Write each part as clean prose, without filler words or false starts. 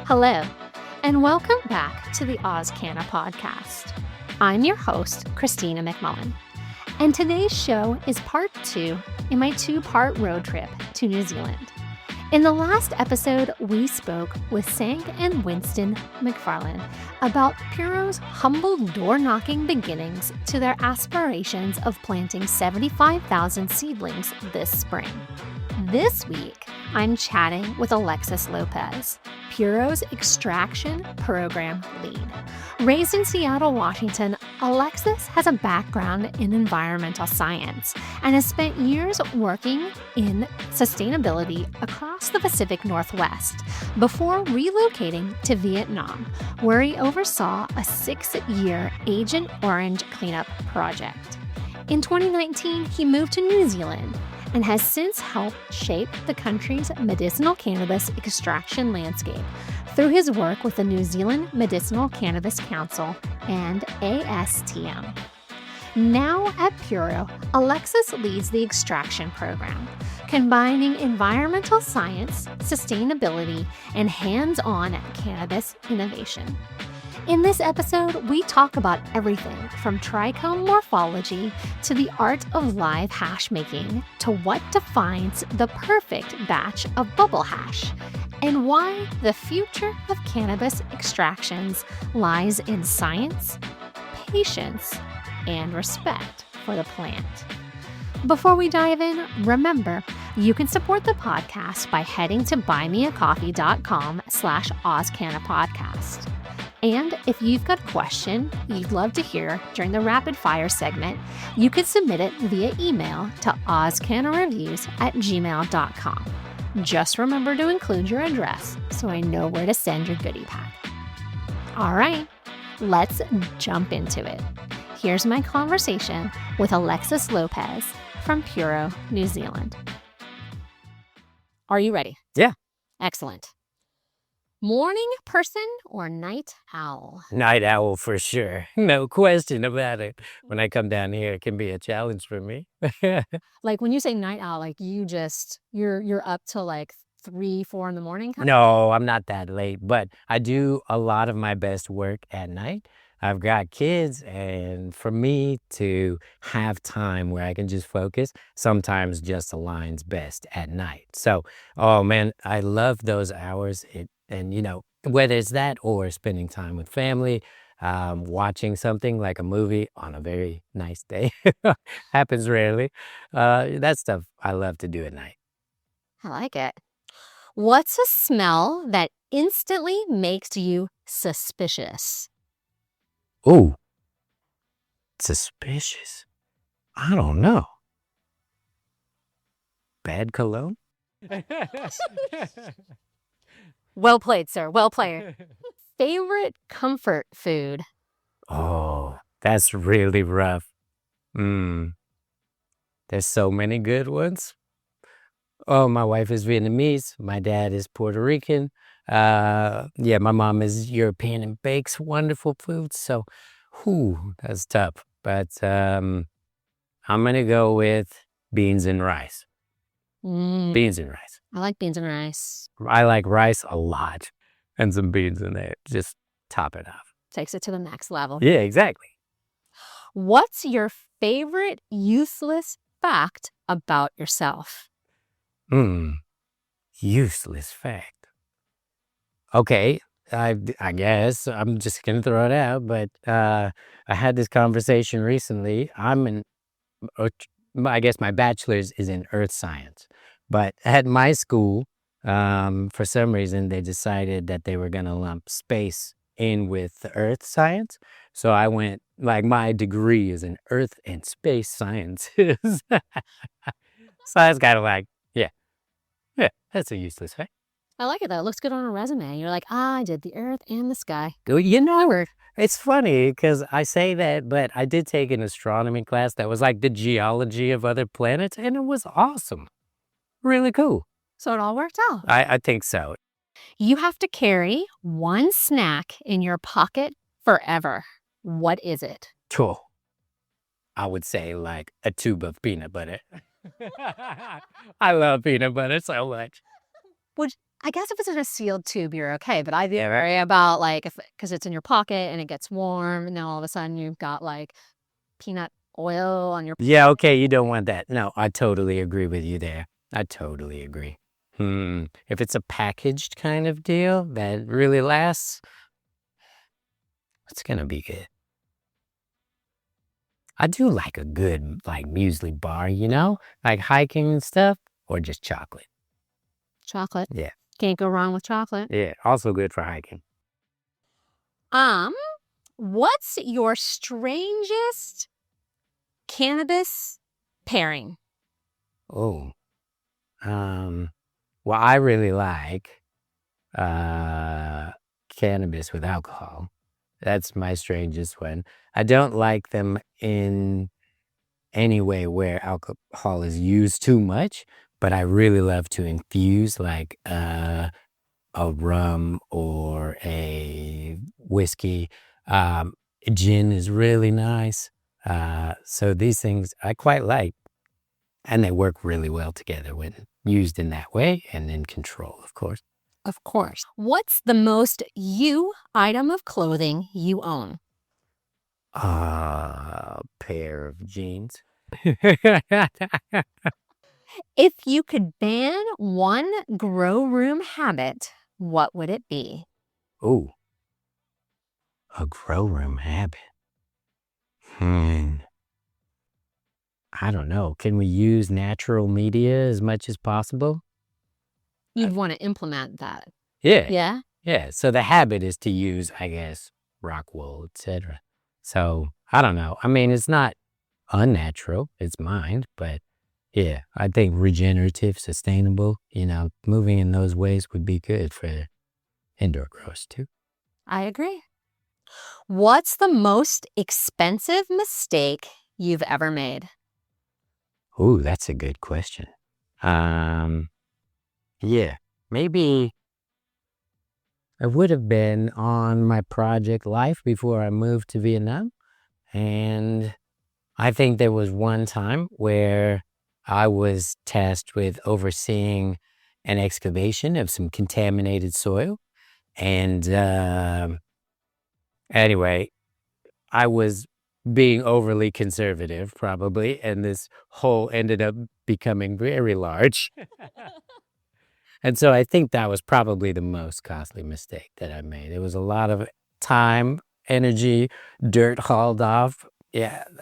Hello, and welcome back to the AusCannaPodcast. I'm your host, Christina McMullen, and today's show is part 2 in my 2-part road trip to New Zealand. In the last episode, we spoke with Sank and Winston McFarlane about Puro's humble door-knocking beginnings to their aspirations of planting 75,000 seedlings this spring. This week, I'm chatting with Alexis Lopez, Puro's extraction program lead. Raised in Seattle, Washington, Alexis has a background in environmental science and has spent years working in sustainability across the Pacific Northwest before relocating to Vietnam, where he oversaw a 6-year Agent Orange cleanup project. In 2019, he moved to New Zealand and has since helped shape the country's medicinal cannabis extraction landscape through his work with the New Zealand Medicinal Cannabis Council and ASTM. Now at Puro, Alexis leads the extraction program, combining environmental science, sustainability, and hands-on cannabis innovation. In this episode, we talk about everything from trichome morphology to the art of live hash making to what defines the perfect batch of bubble hash and why the future of cannabis extractions lies in science, patience, and respect for the plant. Before we dive in, remember, you can support the podcast by heading to buymeacoffee.com/AusCannaPodcast. And if you've got a question you'd love to hear during the rapid fire segment, you can submit it via email to auscannareviews@gmail.com. Just remember to include your address so I know where to send your goodie pack. All right, let's jump into it. Here's my conversation with Alexis Lopez from Puro, New Zealand. Are you ready? Yeah. Excellent. Morning person or night owl? Night owl for sure. No question about it. When I come down here, it can be a challenge for me. Like when you say night owl, like you're up till like 3-4 in the morning? No, I'm not that late, but I do a lot of my best work at night. I've got kids, and for me to have time where I can just focus sometimes just aligns best at night. So, oh man, I love those hours. And whether it's that or spending time with family, watching something like a movie on a very nice day, happens rarely. That stuff I love to do at night. I like it. What's a smell that instantly makes you suspicious? Ooh, suspicious. I don't know. Bad cologne? Well played, sir. Well played. Favorite comfort food? Oh, that's really rough. There's so many good ones. Oh, my wife is Vietnamese. My dad is Puerto Rican. My mom is European and bakes wonderful foods. So, that's tough. But I'm going to go with beans and rice. Beans and rice. I like beans and rice. I like rice a lot and some beans in there. Just top it off. Takes it to the next level. Yeah, exactly. What's your favorite useless fact about yourself? Useless fact. Okay, I guess I'm just going to throw it out, but I had this conversation recently. I guess my bachelor's is in earth science. But at my school, for some reason, they decided that they were going to lump space in with the earth science. So I went, my degree is in earth and space sciences. So I was kind of yeah, that's a useless fact. I like it, though. It looks good on a resume. You're like, I did the earth and the sky. It's funny because I say that, but I did take an astronomy class that was like the geology of other planets, and it was awesome. Really cool. So it all worked out. I think so. You have to carry one snack in your pocket forever. What is it? Cool. I would say a tube of peanut butter. I love peanut butter so much. I guess if it's in a sealed tube, you're okay. But I do worry about because it's in your pocket and it gets warm, and now all of a sudden you've got peanut oil on your. Yeah, okay, you don't want that. No, I totally agree with you there. I totally agree. If it's a packaged kind of deal that really lasts, it's gonna be good. I do like a good muesli bar, like hiking and stuff, or just chocolate. Chocolate. Yeah. Can't go wrong with chocolate. Yeah, also good for hiking. What's your strangest cannabis pairing? Oh, well, I really like cannabis with alcohol. That's my strangest one. I don't like them in any way where alcohol is used too much, but I really love to infuse a rum or a whiskey. Gin is really nice. So these things I quite like, and they work really well together when used in that way and in control, of course. Of course. What's the most you item of clothing you own? A pair of jeans. If you could ban one grow room habit, what would it be? Ooh, a grow room habit. I don't know. Can we use natural media as much as possible? You'd want to implement that. Yeah. Yeah? Yeah. So the habit is to use, I guess, rock wool, etc. So I don't know. I mean, it's not unnatural. It's mind, but yeah, I think regenerative, sustainable, moving in those ways would be good for indoor growers too. I agree. What's the most expensive mistake you've ever made? Ooh, that's a good question. Yeah, maybe I would have been on my project life before I moved to Vietnam. And I think there was one time where I was tasked with overseeing an excavation of some contaminated soil. And anyway, I was being overly conservative, probably, and this hole ended up becoming very large. And so I think that was probably the most costly mistake that I made. It was a lot of time, energy, dirt hauled off,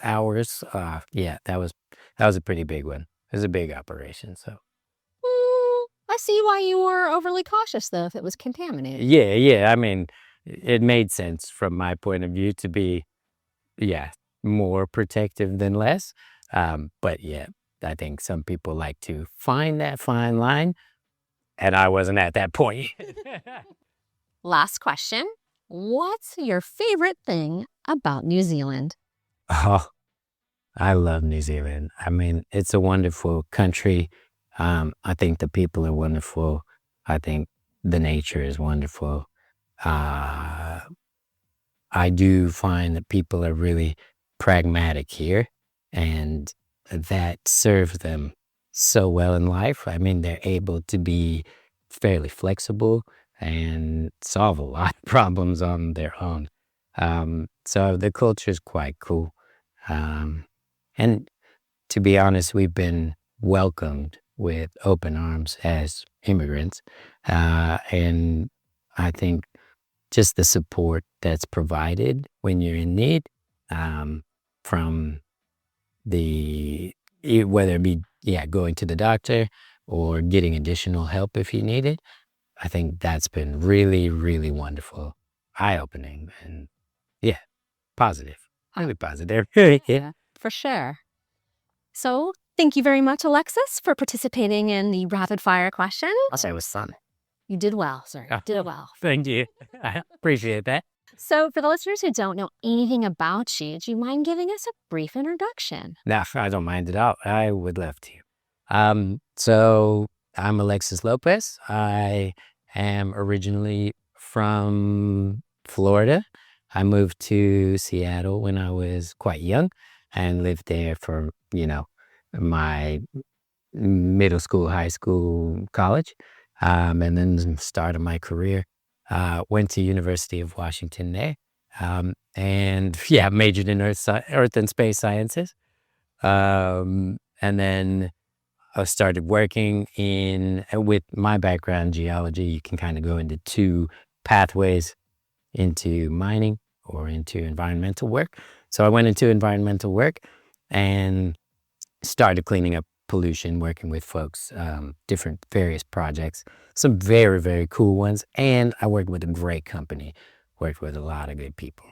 hours. Yeah, that was a pretty big one. It was a big operation, so. I see why you were overly cautious, though, if it was contaminated. Yeah. I mean, it made sense from my point of view to be, more protective than less. But yeah, I think some people like to find that fine line, and I wasn't at that point. Last question. What's your favorite thing about New Zealand? Oh, I love New Zealand. I mean, it's a wonderful country. I think the people are wonderful. I think the nature is wonderful. I do find that people are really pragmatic here, and that serves them so well in life. I mean, they're able to be fairly flexible and solve a lot of problems on their own. So the culture is quite cool. And to be honest, we've been welcomed with open arms as immigrants. And I think just the support that's provided when you're in need, from whether it be, going to the doctor or getting additional help if you need it, I think that's been really, really wonderful, eye-opening, and positive, really positive. Yeah, for sure. So thank you very much, Alexis, for participating in the rapid fire question. It was fun. You did well, sir. You did well. Thank you. I appreciate that. So for the listeners who don't know anything about you, do you mind giving us a brief introduction? No, I don't mind at all. I would love to. So I'm Alexis Lopez. I am originally from Florida. I moved to Seattle when I was quite young and lived there for, my middle school, high school, college. and then started my career. Went to University of Washington there, and yeah, majored in earth and space sciences. And then I started working with my background, geology. You can kind of go into two pathways, into mining or into environmental work. So I went into environmental work and started cleaning up pollution, working with folks, different various projects, some very, very cool ones. And I worked with a great company, worked with a lot of good people.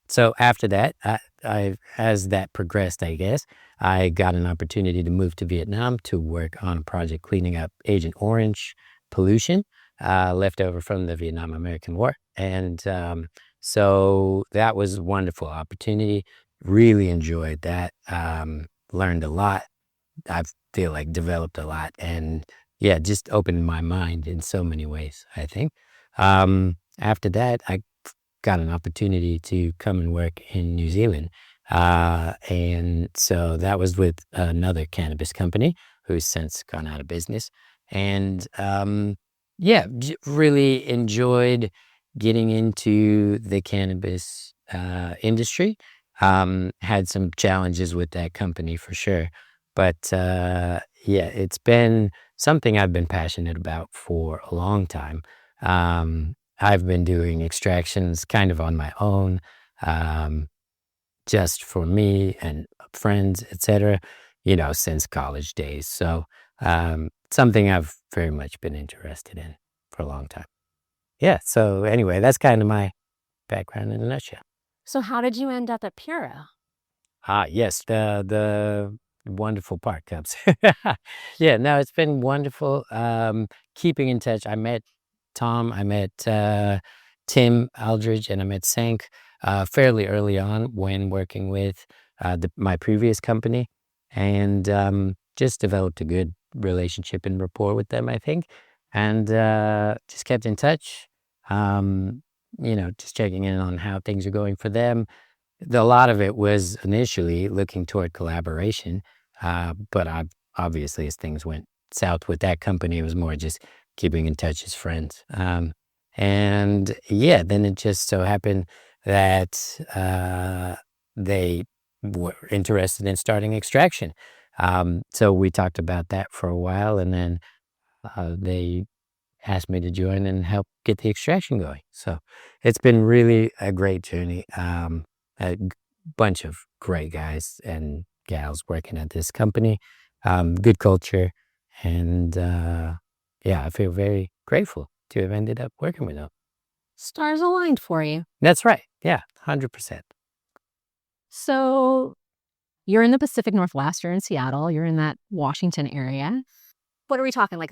So after that, as that progressed, I guess, I got an opportunity to move to Vietnam to work on a project cleaning up Agent Orange pollution, left over from the Vietnam-American War. And so that was a wonderful opportunity. Really enjoyed that. Learned a lot. I feel like developed a lot, and yeah, just opened my mind in so many ways, I think. After that, I got an opportunity to come and work in New Zealand. And so that was with another cannabis company who's since gone out of business. And yeah, really enjoyed getting into the cannabis industry. Had some challenges with that company for sure. But yeah, it's been something I've been passionate about for a long time. I've been doing extractions kind of on my own, just for me and friends, etc., since college days. So something I've very much been interested in for a long time. Yeah, so anyway, that's kind of my background in a nutshell. So how did you end up at Puro? Yes, the wonderful park cubs. Yeah, no, it's been wonderful. Keeping in touch. I met Tom, I met Tim Aldridge, and I met Sank fairly early on when working with my previous company, and just developed a good relationship and rapport with them, I think, and just kept in touch. Just checking in on how things are going for them. A lot of it was initially looking toward collaboration, but obviously as things went south with that company, it was more just keeping in touch as friends. And yeah, then it just so happened that they were interested in starting extraction. So we talked about that for a while, and then they asked me to join and help get the extraction going. So it's been really a great journey. A bunch of great guys and gals working at this company, good culture, and yeah, I feel very grateful to have ended up working with them. Stars aligned for you. That's right. Yeah, 100%. So you're in the Pacific Northwest, you're in Seattle, you're in that Washington area. What are we talking, like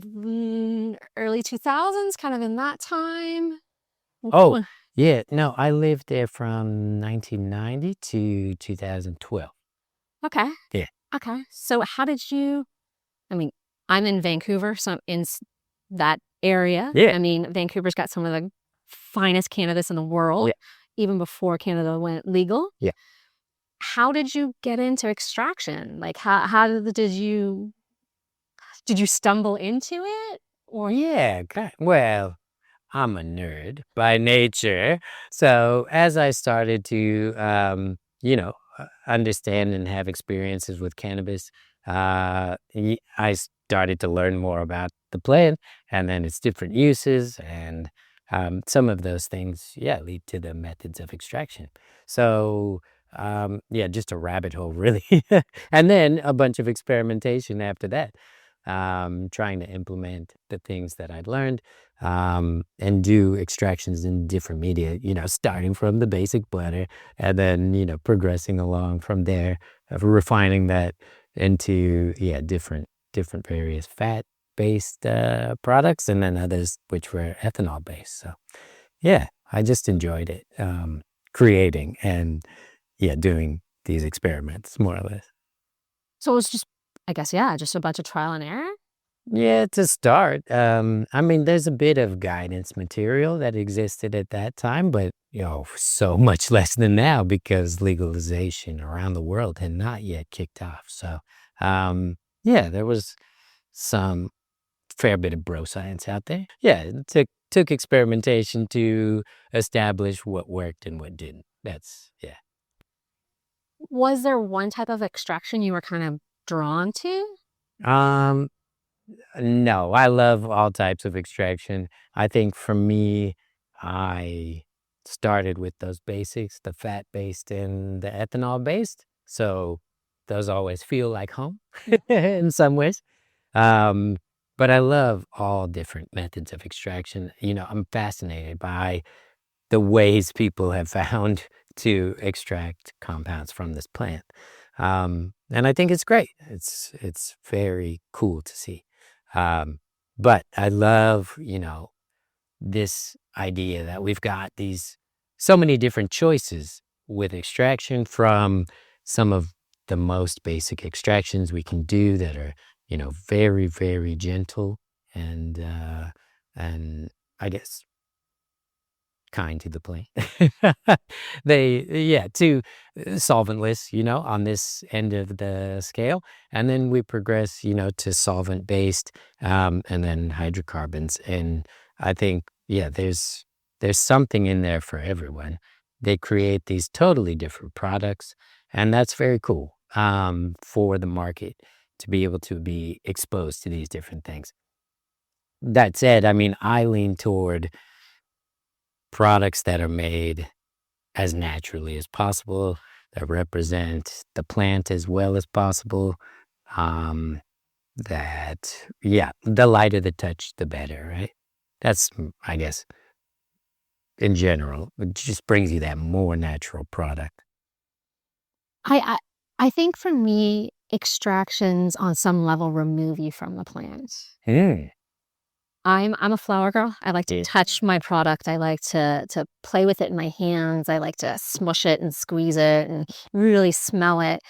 early 2000s, kind of in that time? Oh, yeah. No, I lived there from 1990 to 2012. Okay. Yeah. Okay. So how did you, I mean, I'm in Vancouver, so I'm in that area. Yeah. I mean, Vancouver's got some of the finest cannabis in the world, even before Canada went legal. Yeah. How did you get into extraction? Like, how did you stumble into it? Or Yeah. Well, I'm a nerd by nature. So as I started to, understand and have experiences with cannabis, I started to learn more about the plant and then its different uses, and some of those things, lead to the methods of extraction. So just a rabbit hole, really. And then a bunch of experimentation after that, trying to implement the things that I'd learned, and do extractions in different media, starting from the basic butter and then, progressing along from there, refining that into, different various fat-based products, and then others which were ethanol-based. So, yeah, I just enjoyed it, creating and, doing these experiments, more or less. so it was just, I guess, just a bunch of trial and error? Yeah, to start. I mean, there's a bit of guidance material that existed at that time, but so much less than now because legalization around the world had not yet kicked off. So, there was some fair bit of bro science out there. Yeah, it took experimentation to establish what worked and what didn't. Yeah. Was there one type of extraction you were kind of drawn to? Um, no, I love all types of extraction. I think for me, I started with those basics, the fat-based and the ethanol-based. So those always feel like home in some ways. Um, but I love all different methods of extraction. I'm fascinated by the ways people have found to extract compounds from this plant. And I think it's great. It's very cool to see. But I love, this idea that we've got these so many different choices with extraction, from some of the most basic extractions we can do that are, very, very gentle and I guess kind to the plant. To solventless, on this end of the scale. And then we progress, to solvent based, and then hydrocarbons. And I think, there's something in there for everyone. They create these totally different products, and that's very cool, for the market to be able to be exposed to these different things. That said, I mean, I lean toward products that are made as naturally as possible, that represent the plant as well as possible. The lighter the touch, the better, right? That's, I guess, in general, it just brings you that more natural product. I think for me, extractions on some level remove you from the plant. Mm. I'm a flower girl. I like to Yeah. touch my product. I like to play with it in my hands. I like to smush it and squeeze it and really smell it.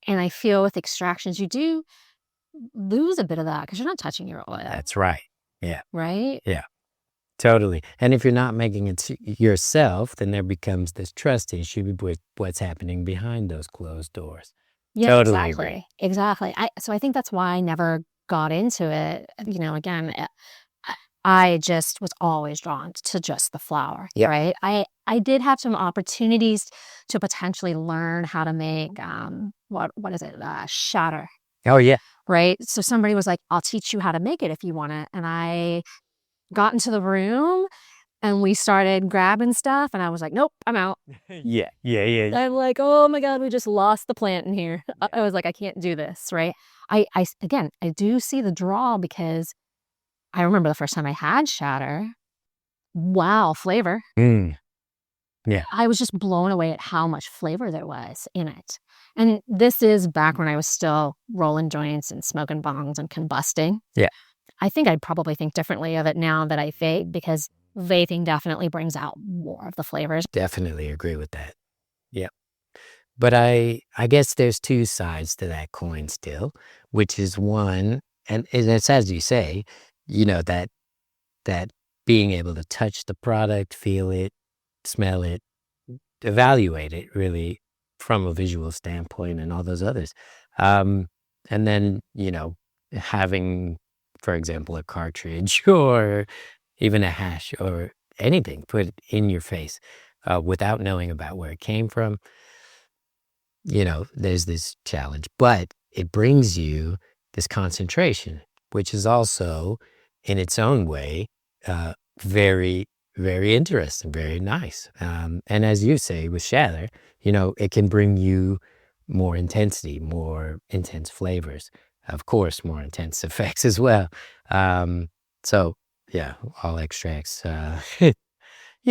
And I feel with extractions, you do lose a bit of that because you're not touching your oil, That's right. Yeah, right? yeah, totally. And if you're not making it yourself, then there becomes this trust issue with what's happening behind those closed doors. Yeah, Totally agree. exactly. So I think that's why I never got into it. Again, I just was always drawn to just the flower, Yep. right? I did have some opportunities to potentially learn how to make what is it, shatter, Oh, yeah. right? So somebody was like, "I'll teach you how to make it if you want it," and I got into the room and we started grabbing stuff, and I was like, "Nope, I'm out." Yeah. I'm like, "Oh my God, we just lost the plant in here." I was like, "I can't do this," right? Again, I do see the draw because I remember the first time I had shatter. Wow, flavor. Mm. Yeah. I was just blown away at how much flavor there was in it. And this is back when I was still rolling joints and smoking bongs and combusting. Yeah. I think I'd probably think differently of it now that I vape, because vaping definitely brings out more of the flavors. Definitely agree with that. Yep. But I guess there's two sides to that coin still, which is one, and it's as you say, that being able to touch the product, feel it, smell it, evaluate it really from a visual standpoint and all those others. And then, having, for example, a cartridge or even a hash or anything put in your face, without knowing about where it came from, there's this challenge. But it brings you this concentration, which is also in its own way, very, very interesting, very nice. And as you say with shatter, it can bring you more intensity, more intense flavors, of course, more intense effects as well. So yeah, all extracts, you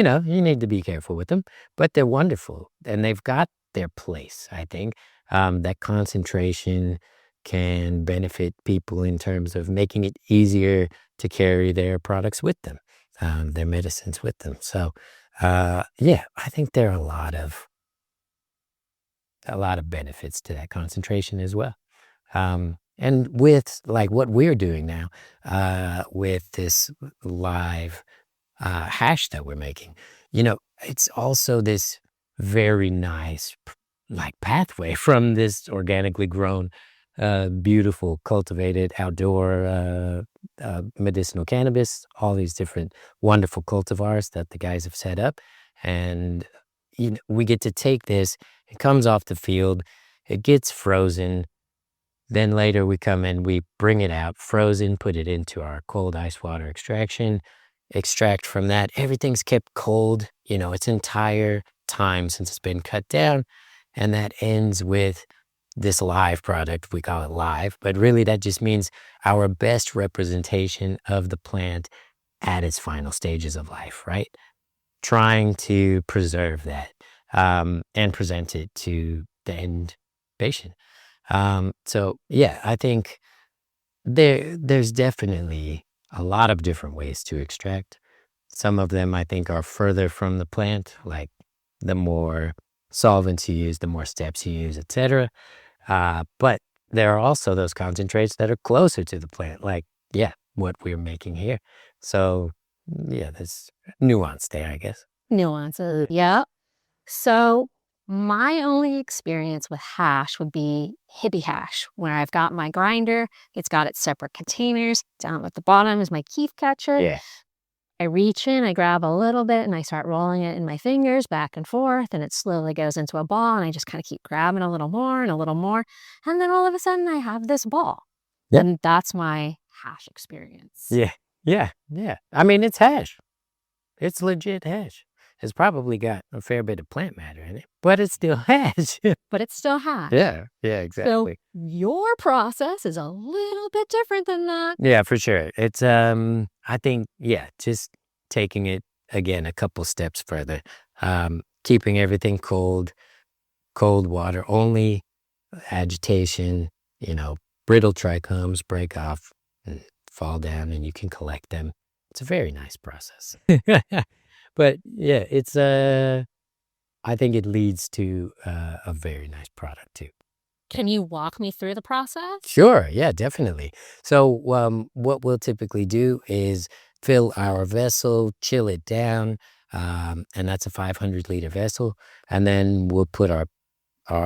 need to be careful with them, but they're wonderful and they've got their place, I think. That concentration can benefit people in terms of making it easier to carry their products with them, their medicines with them. So, I think there are a lot of benefits to that concentration as well. And with like what we're doing now, with this live hash that we're making, it's also this very nice like pathway from this organically grown beautiful cultivated outdoor medicinal cannabis, all these different wonderful cultivars that the guys have set up. And we get to take this, it comes off the field, it gets frozen. Then later we come in, we bring it out frozen, put it into our cold ice water extraction, extract from that. Everything's kept cold, its entire time since it's been cut down. And that ends with this live product. We call it live, but really that just means our best representation of the plant at its final stages of life, right? Trying to preserve that and present it to the end patient. So yeah, I think there's definitely a lot of different ways to extract. Some of them I think are further from the plant, like the more solvents you use, the more steps you use, etc. But there are also those concentrates that are closer to the plant, like, what we're making here. So, there's nuance there, I guess. Nuances, yeah. So my only experience with hash would be hippie hash, where I've got my grinder, it's got its separate containers. Down at the bottom is my keef catcher. Yeah. I reach in, I grab a little bit, and I start rolling it in my fingers back and forth, and it slowly goes into a ball, and I just kind of keep grabbing a little more and a little more, and then all of a sudden I have this ball. Yep. And that's my hash experience. Yeah. I mean, it's hash. It's legit hash. It's probably got a fair bit of plant matter in it, but it's still hash. But it's still hash. Yeah, exactly. So your process is a little bit different than that. Yeah, for sure. It's I think just taking it again a couple steps further. Keeping everything cold water only, agitation, brittle trichomes break off and fall down and you can collect them. It's a very nice process. But yeah, it's I think it leads to a very nice product too. Can you walk me through the process? Sure, yeah, definitely. So what we'll typically do is fill our vessel, chill it down, and that's a 500-liter vessel, and then we'll put our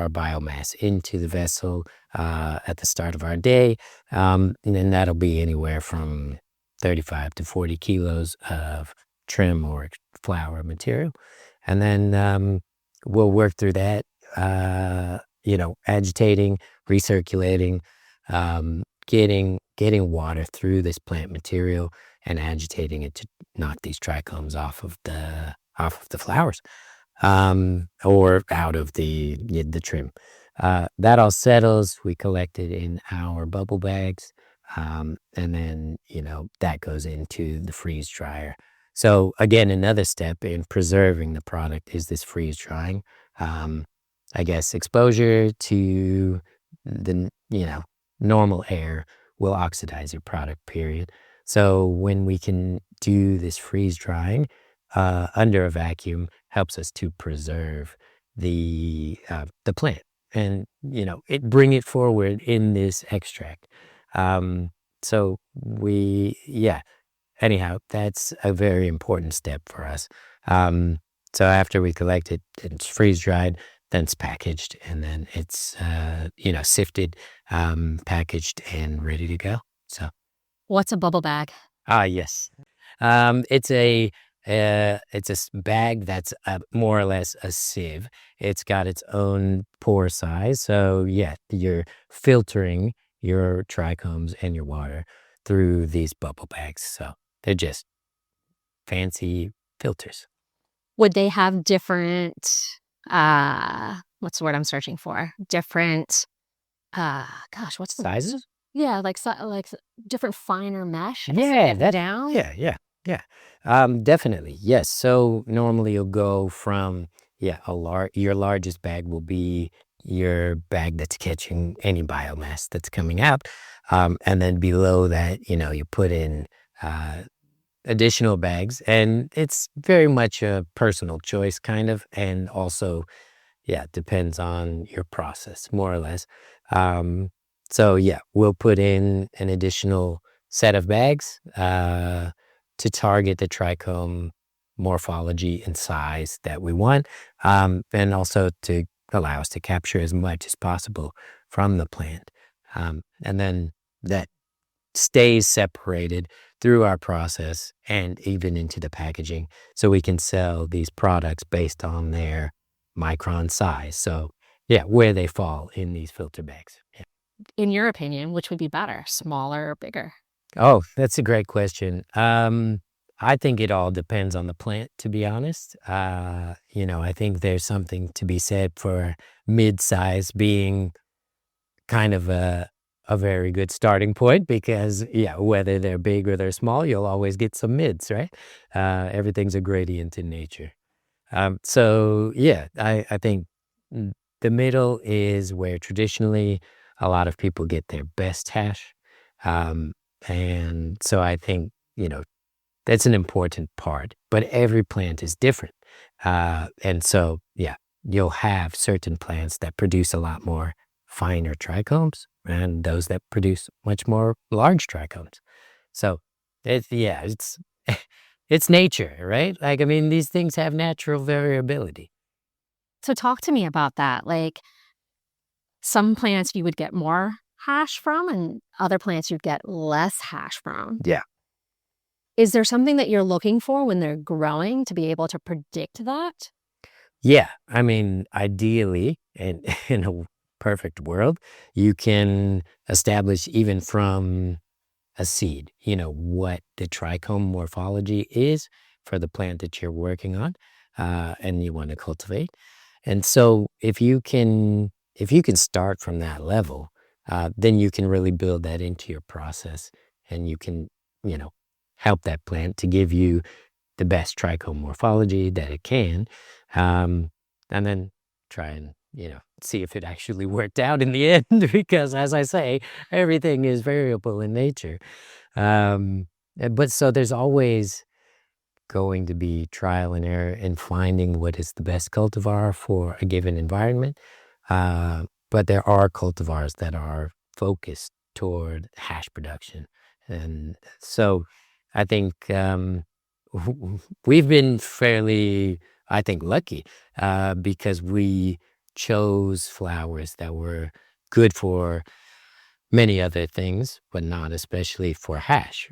biomass into the vessel at the start of our day, and then that'll be anywhere from 35 to 40 kilos of trim or flower material. And then we'll work through that, agitating, recirculating, getting water through this plant material and agitating it to knock these trichomes off of the flowers, or out of the trim. That all settles. We collect it in our bubble bags, and then that goes into the freeze dryer. So again, another step in preserving the product is this freeze drying. I guess exposure to the normal air will oxidize your product, period. So when we can do this freeze drying under a vacuum, helps us to preserve the plant and it bring it forward in this extract. So anyhow, that's a very important step for us. So after we collect it, it's freeze dried, then it's packaged, and then it's sifted, packaged, and ready to go. So, what's a bubble bag? Yes, it's a bag that's more or less a sieve. It's got its own pore size, so you're filtering your trichomes and your water through these bubble bags. So they're just fancy filters. Would they have different, what's the word I'm searching for? Different, what's the sizes? Yeah, like different finer mesh. Yeah, down. Yeah. Definitely, yes. So normally you'll go from your largest bag will be your bag that's catching any biomass that's coming out, and then below that, you put in additional bags, and it's very much a personal choice, kind of, and also, depends on your process, more or less. So we'll put in an additional set of bags to target the trichome morphology and size that we want, and also to allow us to capture as much as possible from the plant. And then that stays separated through our process and even into the packaging, so we can sell these products based on their micron size. So yeah, where they fall in these filter bags. Yeah. In your opinion, which would be better, smaller or bigger? Oh, that's a great question. I think it all depends on the plant, to be honest. I think there's something to be said for mid-size being kind of a very good starting point, because yeah, whether they're big or they're small, you'll always get some mids, right? Everything's a gradient in nature. So yeah, I think the middle is where traditionally a lot of people get their best hash. Um, and so I think, that's an important part, but every plant is different. And so, yeah, you'll have certain plants that produce a lot more finer trichomes and those that produce much more large trichomes. So it's it's nature, right? Like, I mean, these things have natural variability. So talk to me about that. Like, some plants you would get more hash from and other plants you'd get less hash from. Yeah. Is there something that you're looking for when they're growing to be able to predict that? Yeah. I mean, ideally, and in a perfect world, you can establish even from a seed, what the trichome morphology is for the plant that you're working on, and you want to cultivate. And so if you can start from that level, then you can really build that into your process, and you can, you know, help that plant to give you the best trichome morphology that it can, and then try and see if it actually worked out in the end. Because, as I say, everything is variable in nature. But so there's always going to be trial and error in finding what is the best cultivar for a given environment. But there are cultivars that are focused toward hash production. And so I think we've been fairly, I think, lucky, because we chose flowers that were good for many other things, but not especially for hash,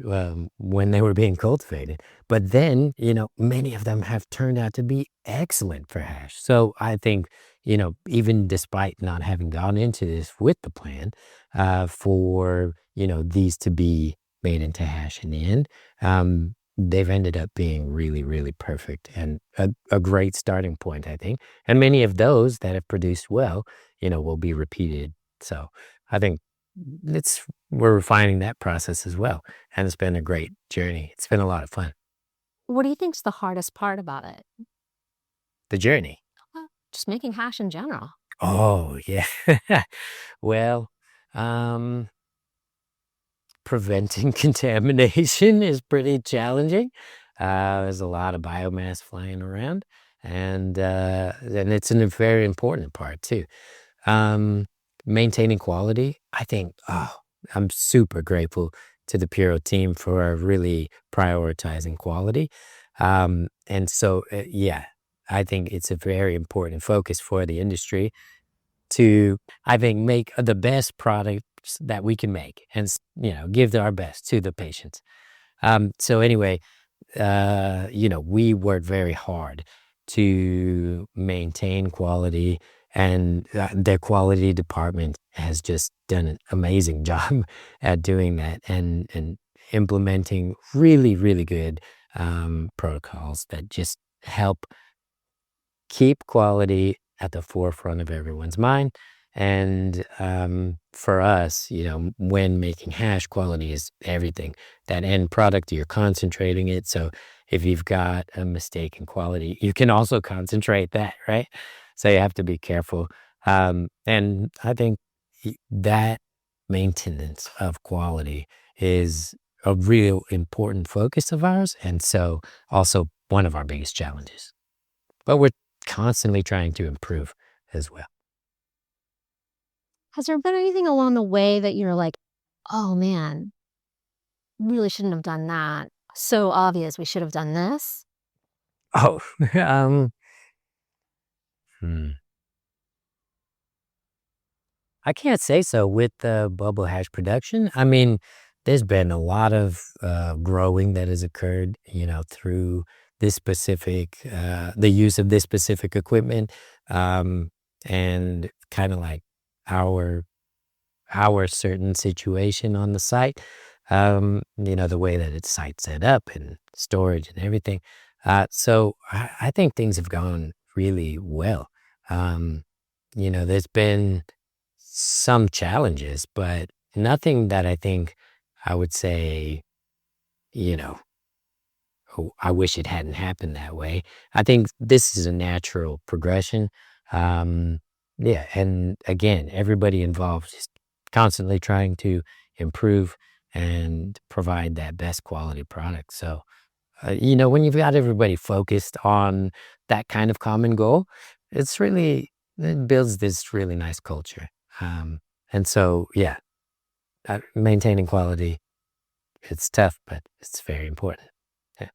when they were being cultivated. But then, many of them have turned out to be excellent for hash. So I think, even despite not having gone into this with the plan, for, these to be made into hash in the end, they've ended up being really, really perfect and a great starting point, I think. And many of those that have produced well, will be repeated. So I think we're refining that process as well, and it's been a great journey. It's been a lot of fun. What do you think's the hardest part about it? The journey. Just making hash in general. Oh, yeah. Well, um, preventing contamination is pretty challenging. There's a lot of biomass flying around, and it's a very important part too. Maintaining quality, I think, I'm super grateful to the Puro team for really prioritizing quality. And so, yeah, I think it's a very important focus for the industry to, I think, make the best products that we can make and, give our best to the patients. So anyway, we work very hard to maintain quality, and their quality department has just done an amazing job at doing that, and implementing really, really good protocols that just help keep quality at the forefront of everyone's mind. And for us, when making hash, quality is everything. That end product, you're concentrating it. So if you've got a mistake in quality, you can also concentrate that, right? So you have to be careful. And I think that maintenance of quality is a real important focus of ours. And so also one of our biggest challenges. But we're constantly trying to improve as well. Has there been anything along the way that you're like, oh man, really shouldn't have done that? So obvious we should have done this? Oh, hmm. I can't say so with the bubble hash production. I mean, there's been a lot of growing that has occurred, through this specific, the use of this specific equipment, and kind of like our our certain situation on the site, the way that it's site set up and storage and everything. So I think things have gone really well. Um, there's been some challenges, but nothing that I think I would say, you know, oh, I wish it hadn't happened that way. I think this is a natural progression. Um, yeah, and again, everybody involved is constantly trying to improve and provide that best quality product. So, when you've got everybody focused on that kind of common goal, it builds this really nice culture. Um, and so, yeah, maintaining quality, it's tough, but it's very important. Yeah.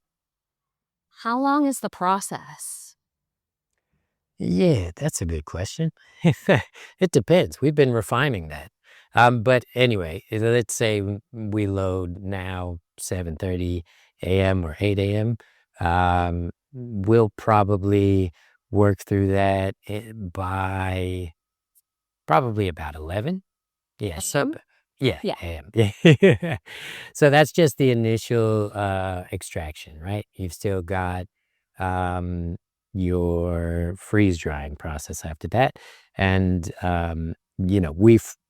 How long is the process? Yeah, that's a good question. It depends. We've been refining that. But anyway, let's say we load now 7:30 a.m. or 8 a.m. We'll probably work through that by probably about 11. Yeah, so AM? yeah, Yeah. AM. Yeah. So that's just the initial extraction, right? You've still got um, your freeze drying process after that, and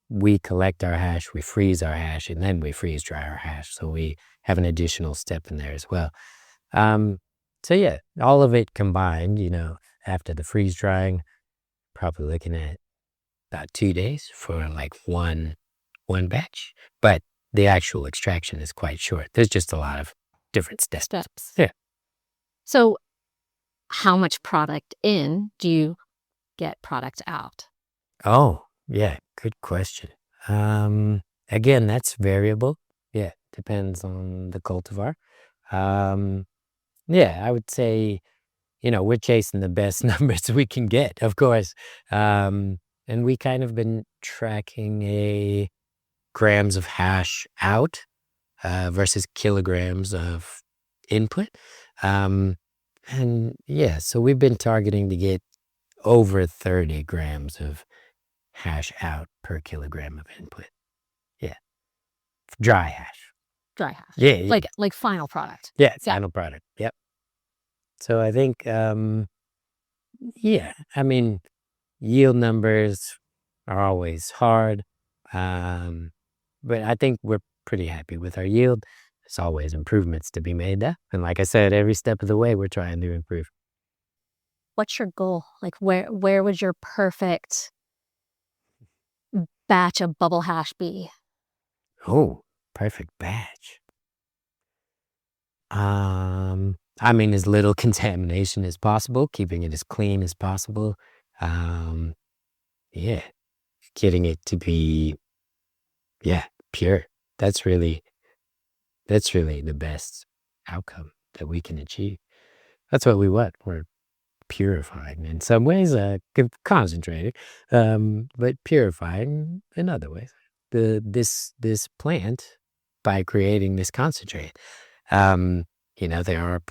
we collect our hash, we freeze our hash, and then we freeze dry our hash. So we have an additional step in there as well. Um, so yeah, all of it combined, after the freeze drying, probably looking at about 2 days for like one batch, but the actual extraction is quite short. There's just a lot of different steps. Yeah. So how much product in do you get product out? Oh, yeah. Good question. Again, that's variable. Yeah. Depends on the cultivar. Yeah, I would say, we're chasing the best numbers we can get, of course. And we kind of been tracking a grams of hash out versus kilograms of input. And yeah, so we've been targeting to get over 30 grams of hash out per kilogram of input. Yeah. Dry hash. Dry hash. Yeah. Yeah. Like final product. Yeah. Final product. Yep. So I think, yeah, I mean, yield numbers are always hard. But I think we're pretty happy with our yield. There's always improvements to be made there. And like I said, every step of the way, we're trying to improve. What's your goal? Like where would your perfect batch of bubble hash be? Oh, perfect batch. I mean, as little contamination as possible, keeping it as clean as possible. Yeah, getting it to be, pure. That's really the best outcome that we can achieve. That's what we want. We're purifying in some ways, concentrated, but purifying in other ways. This plant, by creating this concentrate, there are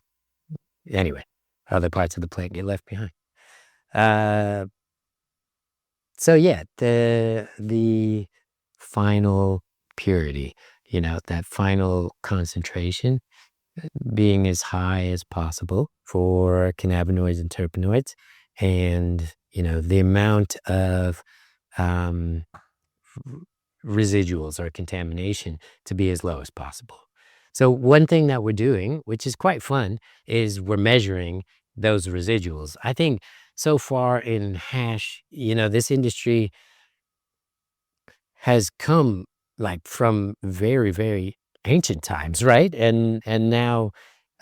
anyway other parts of the plant get left behind. So yeah, the final purity, that final concentration being as high as possible for cannabinoids and terpenoids, and the amount of residuals or contamination to be as low as possible. So one thing that we're doing, which is quite fun, is we're measuring those residuals. I think so far in hash, this industry has come like from very, very ancient times, right? And now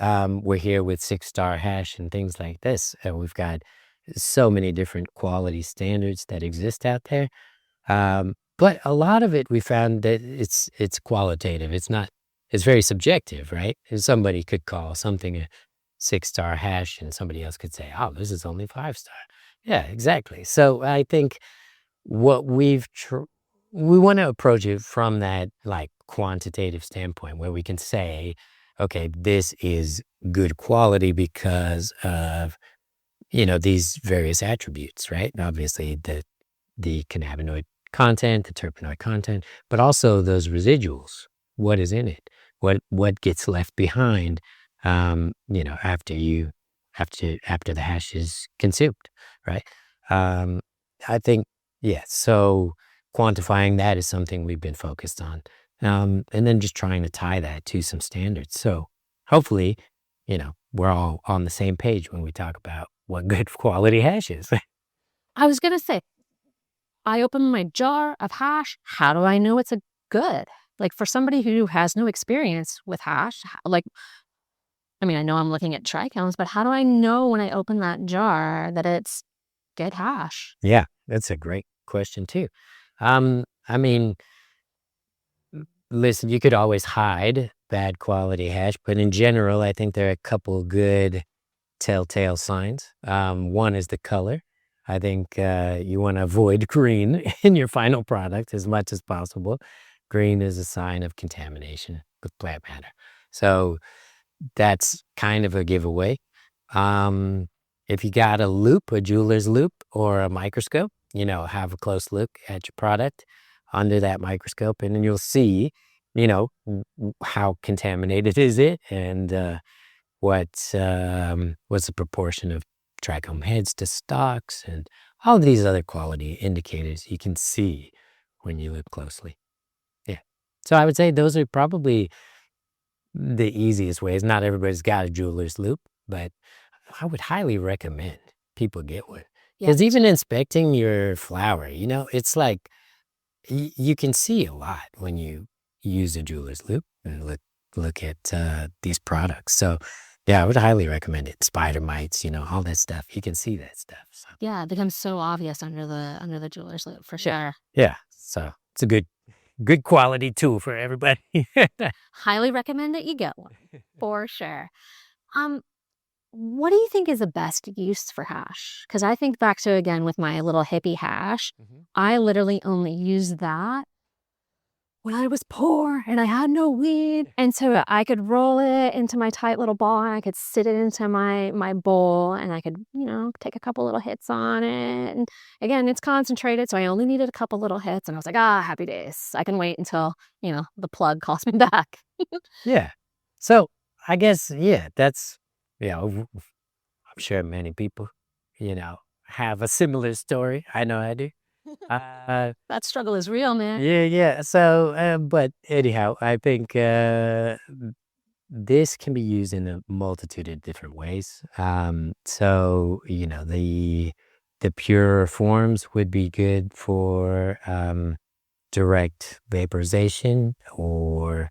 we're here with 6-star hash and things like this, and we've got so many different quality standards that exist out there. But a lot of it, we found that it's qualitative. It's very subjective, right? Somebody could call something a 6-star hash, and somebody else could say, "Oh, this is only 5-star." Yeah, exactly. So I think what we've we want to approach it from that like quantitative standpoint where we can say, okay, this is good quality because of, these various attributes, right? Obviously the cannabinoid content, the terpenoid content, but also those residuals. What is in it? What gets left behind, after the hash is consumed, right? Um, I think, yeah. So quantifying that is something we've been focused on, and then just trying to tie that to some standards. So hopefully, we're all on the same page when we talk about what good quality hash is. I was going to say, I open my jar of hash. How do I know it's a good? Like for somebody who has no experience with hash, I know I'm looking at trichomes, but how do I know when I open that jar that it's good hash? Yeah, that's a great question too. I mean, listen, you could always hide bad quality hash, but in general, I think there are a couple good telltale signs. One is the color. I think you want to avoid green in your final product as much as possible. Green is a sign of contamination with plant matter. So that's kind of a giveaway. If you got a loupe, a jeweler's loupe, or a microscope, have a close look at your product under that microscope, and then you'll see, how contaminated is it, and what's the proportion of trichome heads to stalks, and all these other quality indicators you can see when you look closely. Yeah. So I would say those are probably the easiest ways. Not everybody's got a jeweler's loupe, but I would highly recommend people get one. Because even inspecting your flower, it's like you can see a lot when you use a jeweler's loupe and look at these products. So yeah, I would highly recommend it. Spider mites, all that stuff. You can see that stuff. So. Yeah, it becomes so obvious under the jeweler's loupe for sure. Yeah. So it's a good quality tool for everybody. Highly recommend that you get one for sure. What do you think is the best use for hash? Because I think back to, again, with my little hippie hash, I literally only used that when I was poor and I had no weed. And so I could roll it into my tight little ball and I could sit it into my bowl and I could, take a couple little hits on it. And again, it's concentrated, so I only needed a couple little hits. And I was like, happy days. I can wait until, the plug calls me back. Yeah. So I guess, that's, I'm sure many people, have a similar story. I know I do. That struggle is real, man. Yeah. So, but anyhow, I think this can be used in a multitude of different ways. So, the pure forms would be good for direct vaporization or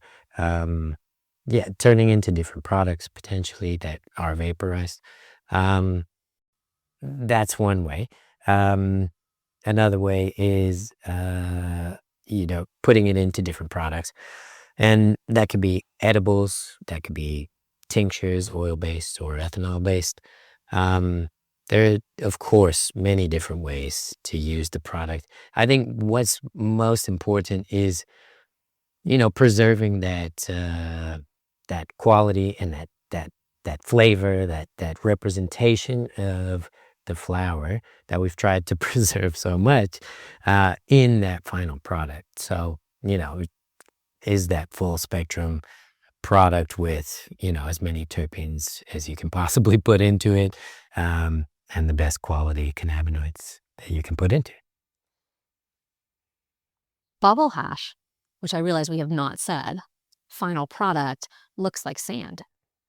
turning into different products potentially that are vaporized. That's one way. Another way is, putting it into different products. And that could be edibles, that could be tinctures, oil-based or ethanol-based. There are, of course, many different ways to use the product. I think what's most important is, preserving that quality and that flavor, that representation of the flower that we've tried to preserve so much in that final product. So, is that full spectrum product with, as many terpenes as you can possibly put into it, and the best quality cannabinoids that you can put into it. Bubble hash, which I realize we have not said, final product looks like sand.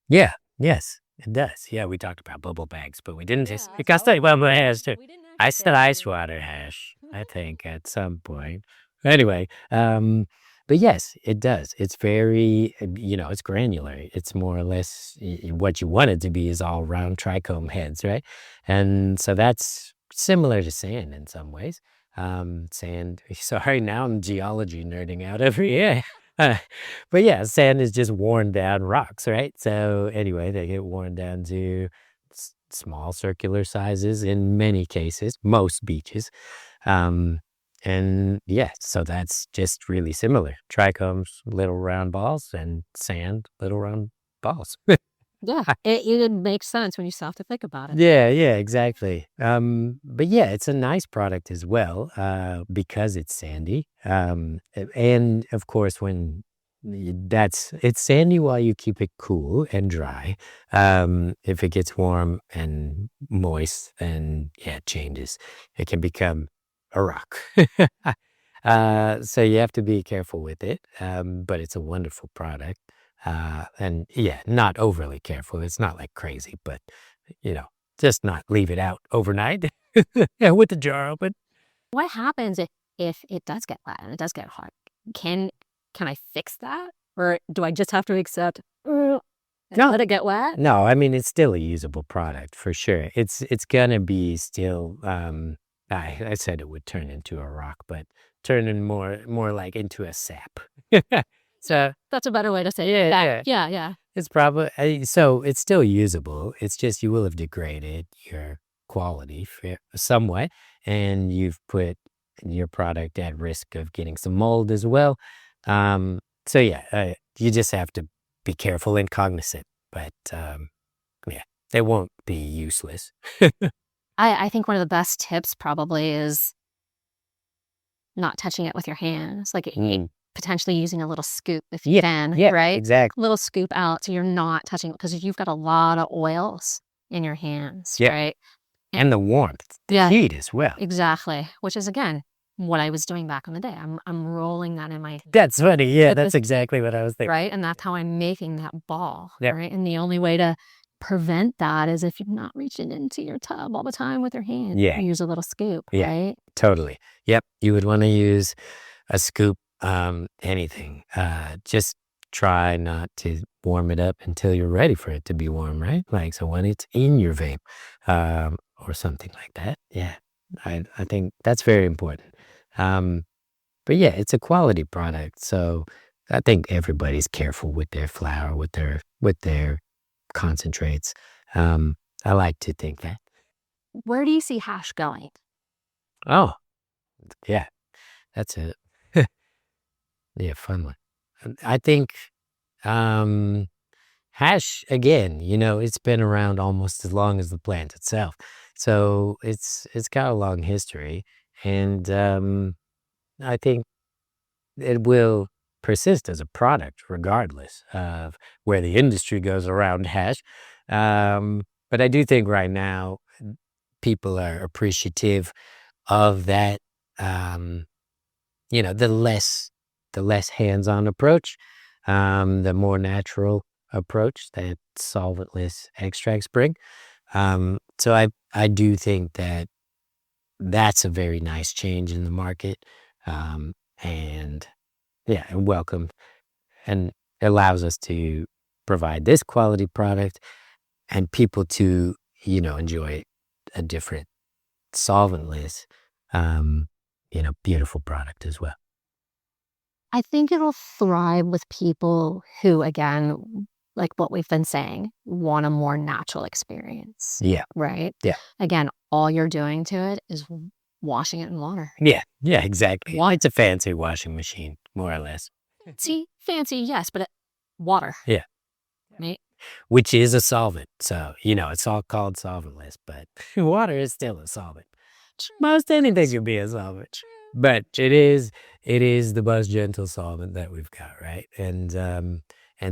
Yeah, yes, it does. Yeah, we talked about bubble bags, but we didn't just, I said bubble hash too. I said ice water hash, I think, at some point. Anyway, but yes, it does. It's very, it's granular. It's more or less what you want it to be is all round trichome heads, right? And so that's similar to sand in some ways. Sand, sorry, now I'm geology nerding out over here. But yeah, sand is just worn down rocks, right? So anyway, they get worn down to small circular sizes in many cases, most beaches. And yeah, so that's just really similar. Trichomes, little round balls, and sand, little round balls. Yeah, it makes sense when you stop to think about it. Yeah, exactly. But yeah, it's a nice product as well, because it's sandy. And of course, it's sandy while you keep it cool and dry. If it gets warm and moist, then yeah, it changes. It can become a rock. So you have to be careful with it. But it's a wonderful product. And yeah, not overly careful. It's not like crazy, but just not leave it out overnight. Yeah, with the jar open. What happens if it does get wet and it does get hot? Can I fix that? Or do I just have to accept and let it get wet? No, I mean, it's still a usable product for sure. It's gonna be still, I said it would turn into a rock, but turning more like into a sap. So That's a better way to say yeah, that. Yeah. it's probably, so it's still usable. It's just you will have degraded your quality somewhat, and you've put your product at risk of getting some mold as well. So yeah, you just have to be careful and cognizant, but yeah, they won't be useless. I think one of the best tips probably is not touching it with your hands. Like potentially using a little scoop if you can, right? Exactly. Little scoop out so you're not touching it because you've got a lot of oils in your hands, right? And the warmth, the heat as well. Exactly. Which is, again, what I was doing back in the day. I'm rolling that in my... That's funny. Yeah, that's exactly what I was thinking. Right? And that's how I'm making that ball, right? And the only way to prevent that is if you're not reaching into your tub all the time with your hand. Yeah. You use a little scoop, right? Totally. Yep. You would want to use a scoop, anything. Just try not to warm it up until you're ready for it to be warm, right? Like, so when it's in your vape, or something like that. Yeah. I think that's very important. But yeah, it's a quality product. So I think everybody's careful with their flower, with their concentrates. I like to think that. Where do you see hash going? Oh, yeah, that's a fun one. I think hash, again, it's been around almost as long as the plant itself. So it's got a long history, and I think it will persist as a product regardless of where the industry goes around hash. But I do think right now people are appreciative of that, the less hands-on approach, the more natural approach that solventless extracts bring. So I do think that that's a very nice change in the market, and yeah, and welcome, and allows us to provide this quality product and people to enjoy a different solventless, beautiful product as well. I think it'll thrive with people who, again, like what we've been saying, want a more natural experience. Yeah. Right? Yeah. Again, all you're doing to it is washing it in water. Yeah, exactly. Well, it's a fancy washing machine, more or less. Fancy, yes, but water. Yeah. Right? Which is a solvent. So, it's all called solventless, but water is still a solvent. True. Most anything can be a solvent. True. But it is the most gentle solvent that we've got, right? And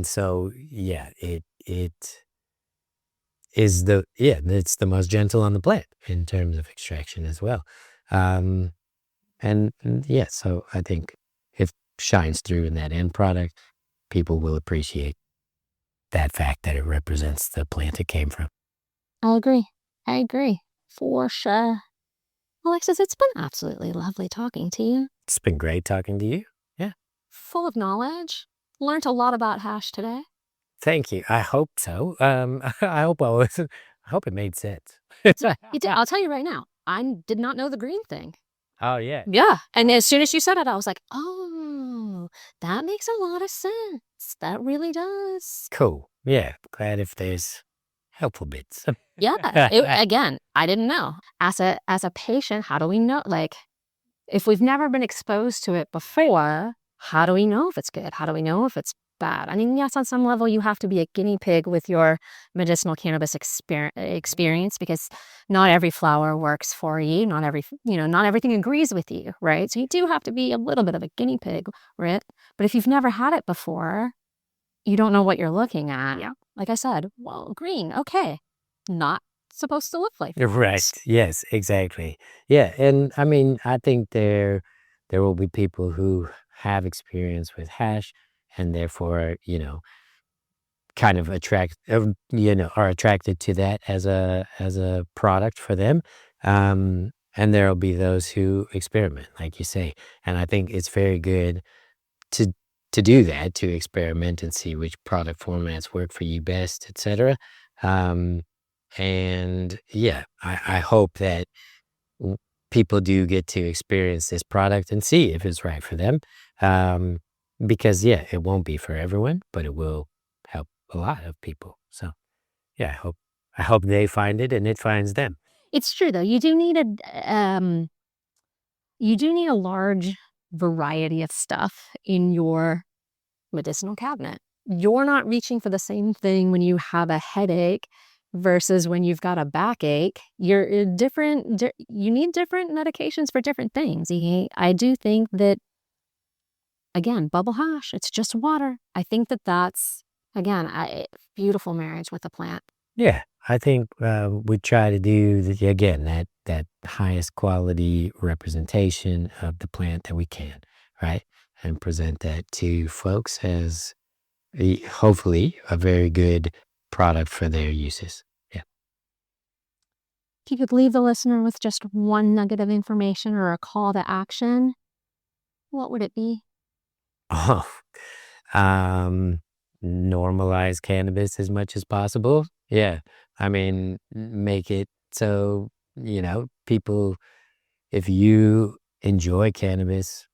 so yeah, it is it's the most gentle on the plant in terms of extraction as well. And yeah, so I think it shines through in that end product. People will appreciate that fact that it represents the plant it came from. I agree. For sure. Alexis, it's been absolutely lovely talking to you. It's been great talking to you. Yeah. Full of knowledge. Learned a lot about hash today. Thank you. I hope so. I hope it made sense. It did. I'll tell you right now, I did not know the green thing. Oh, yeah. Yeah. And as soon as you said it, I was like, oh, that makes a lot of sense. That really does. Cool. Yeah. Glad if there's helpful bits. Yeah. Again, I didn't know. As a patient, how do we know? Like, if we've never been exposed to it before, how do we know if it's good? How do we know if it's bad? I mean, yes, on some level, you have to be a guinea pig with your medicinal cannabis experience, because not every flower works for you. Not everything agrees with you, right? So you do have to be a little bit of a guinea pig, right? But if you've never had it before, you don't know what you're looking at. Yeah. Like I said, well, green, okay, not supposed to look like that. Right. Yes, exactly. Yeah. And I mean, I think there will be people who have experience with hash and therefore, kind of are attracted to that as a product for them. And there'll be those who experiment, like you say. And I think it's very good to do that, to experiment and see which product formats work for you best, etc. And yeah, I hope that people do get to experience this product and see if it's right for them. Because yeah, it won't be for everyone, but it will help a lot of people. So yeah, I hope they find it and it finds them. It's true, though. You do need a large variety of stuff in your medicinal cabinet. You're not reaching for the same thing when you have a headache versus when you've got a backache. You're different. You need different medications for different things. I do think that, again, bubble hash, it's just water. I think that's, again, a beautiful marriage with the plant. Yeah, I think we try to do, again, that highest quality representation of the plant that we can, right? And present that to folks as hopefully a very good product for their uses. Yeah. If you could leave the listener with just one nugget of information or a call to action, what would it be? Oh, normalize cannabis as much as possible. Yeah. I mean, make it so, people, if you enjoy cannabis,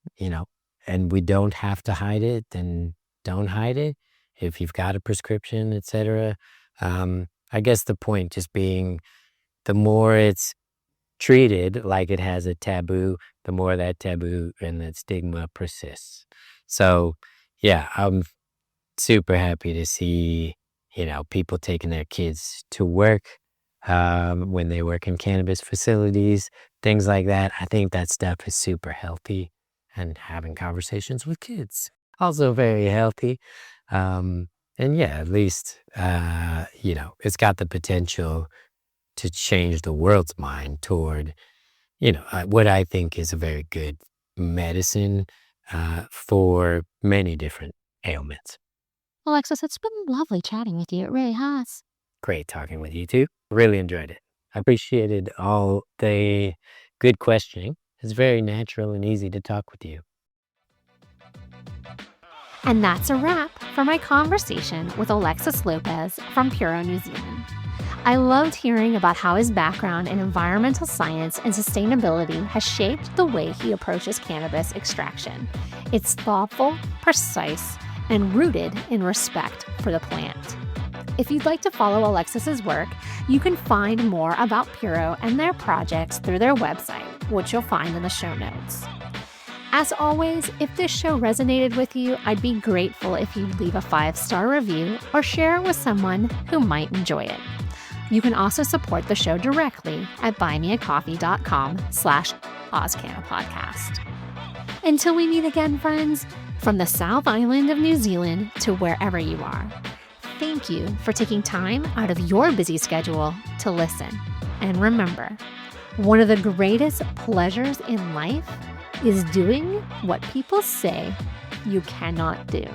and we don't have to hide it, then don't hide it. If you've got a prescription, etc. I guess the point just being, the more it's treated like it has a taboo, the more that taboo and that stigma persists. So yeah, I'm super happy to see, people taking their kids to work when they work in cannabis facilities, things like that. I think that stuff is super healthy, and having conversations with kids, also very healthy. And yeah, at least, it's got the potential to change the world's mind toward, what I think is a very good medicine for many different ailments. Alexis, it's been lovely chatting with you. It really has. Great talking with you too. Really enjoyed it. I appreciated all the good questioning. It's very natural and easy to talk with you. And that's a wrap for my conversation with Alexis Lopez from Puro, New Zealand. I loved hearing about how his background in environmental science and sustainability has shaped the way he approaches cannabis extraction. It's thoughtful, precise, and rooted in respect for the plant. If you'd like to follow Alexis's work, you can find more about Puro and their projects through their website, which you'll find in the show notes. As always, if this show resonated with you, I'd be grateful if you'd leave a 5-star review or share it with someone who might enjoy it. You can also support the show directly at buymeacoffee.com/AusCannaPodcast. Until we meet again, friends, from the South Island of New Zealand to wherever you are, thank you for taking time out of your busy schedule to listen. And remember, one of the greatest pleasures in life is doing what people say you cannot do.